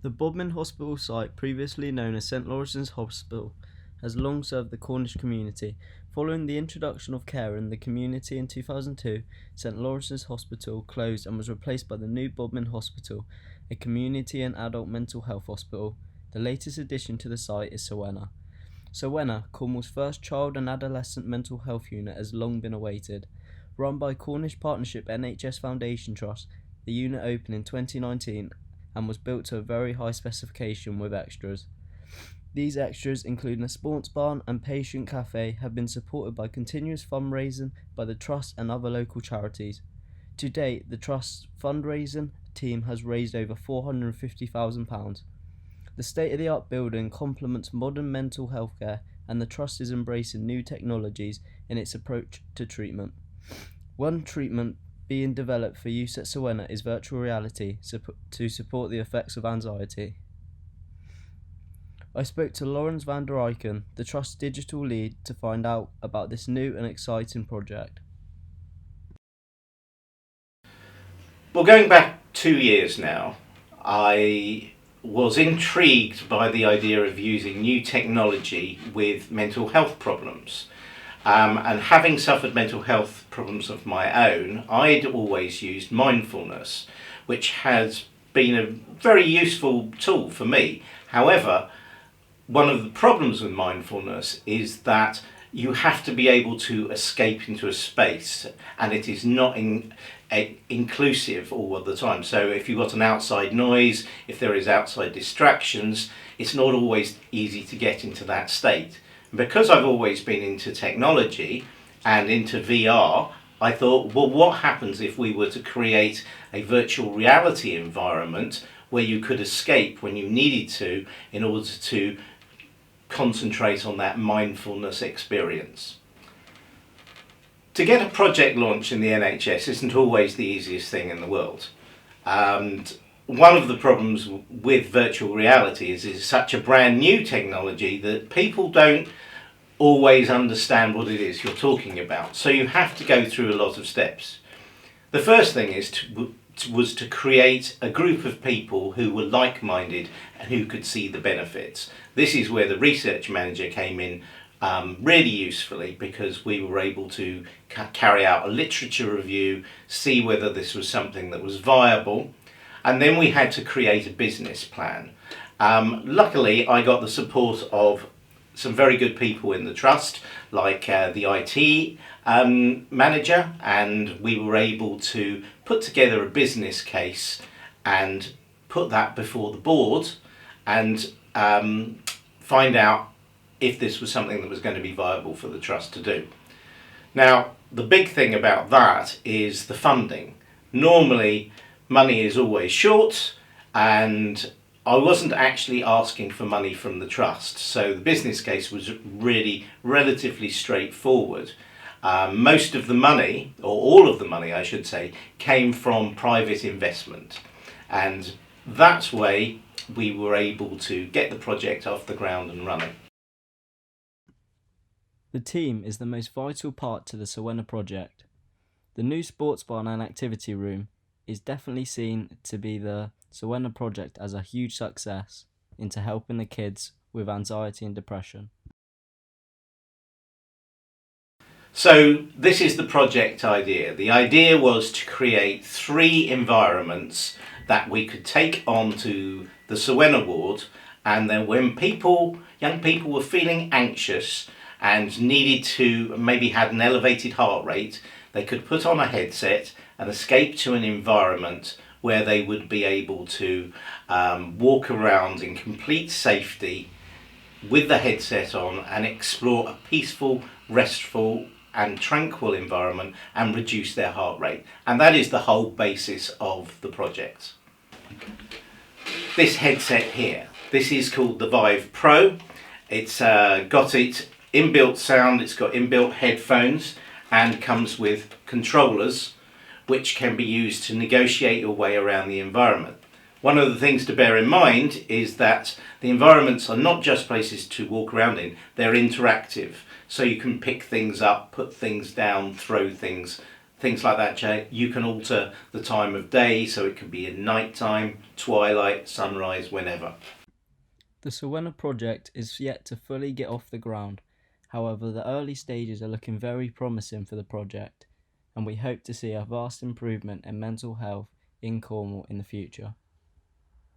The Bodmin Hospital site, previously known as St Lawrence's Hospital, has long served the Cornish community. Following the introduction of care in the community in 2002, St Lawrence's Hospital closed and was replaced by the new Bodmin Hospital, a community and adult mental health hospital. The latest addition to the site is Sowenna. Sowenna, Cornwall's first child and adolescent mental health unit, has long been awaited. Run by Cornish Partnership NHS Foundation Trust, the unit opened in 2019 and was built to a very high specification with extras. These extras, including a sports barn and patient cafe, have been supported by continuous fundraising by the Trust and other local charities. To date, the Trust's fundraising team has raised over £450,000. The state-of-the-art building complements modern mental health care, and the Trust is embracing new technologies in its approach to treatment. One treatment being developed for use at Sowenna is virtual reality to support the effects of anxiety. I spoke to Lawrence van der Eycken, the Trust's digital lead, to find out about this new and exciting project. Well, going back 2 years now, I was intrigued by the idea of using new technology with mental health problems. And having suffered mental health problems of my own, I'd always used mindfulness, which has been a very useful tool for me. However, one of the problems with mindfulness is that you have to be able to escape into a space, and it is not inclusive all of the time. So if you've got an outside noise, if there is outside distractions, it's not always easy to get into that state. Because I've always been into technology and into VR, I thought, well, what happens if we were to create a virtual reality environment where you could escape when you needed to in order to concentrate on that mindfulness experience. To get a project launched in the NHS isn't always the easiest thing in the world. And one of the problems with virtual reality is it's such a brand new technology that people don't always understand what it is you're talking about. So you have to go through a lot of steps. The first thing was to create a group of people who were like-minded and who could see the benefits. This is where the research manager came in really usefully, because we were able to carry out a literature review, see whether this was something that was viable, and then we had to create a business plan. Luckily, I got the support of some very good people in the Trust, like the IT manager, and we were able to put together a business case and put that before the board and find out if this was something that was going to be viable for the Trust to do. Now, the big thing about that is the funding. Normally, money is always short, and I wasn't actually asking for money from the Trust, so the business case was really relatively straightforward. Most of the money, or all of the money I should say, came from private investment, and that way we were able to get the project off the ground and running. The team is the most vital part to the Sowenna project. The new sports barn and activity room is definitely seen to be the Sowenna project as a huge success into helping the kids with anxiety and depression. So this is the project idea. The idea was to create 3 environments that we could take on to the Sowenna ward, and then when young people were feeling anxious and needed to, maybe had an elevated heart rate, they could put on a headset and escape to an environment where they would be able to walk around in complete safety with the headset on and explore a peaceful, restful and tranquil environment and reduce their heart rate. And that is the whole basis of the project. This headset here, this is called the Vive Pro. It's got its inbuilt sound, it's got inbuilt headphones, and comes with controllers which can be used to negotiate your way around the environment. One of the things to bear in mind is that the environments are not just places to walk around in, they're interactive. So you can pick things up, put things down, throw things, things like that, Jay. You can alter the time of day so it can be in night time, twilight, sunrise, whenever. The Sowenna project is yet to fully get off the ground. However, the early stages are looking very promising for the project, and we hope to see a vast improvement in mental health in Cornwall in the future.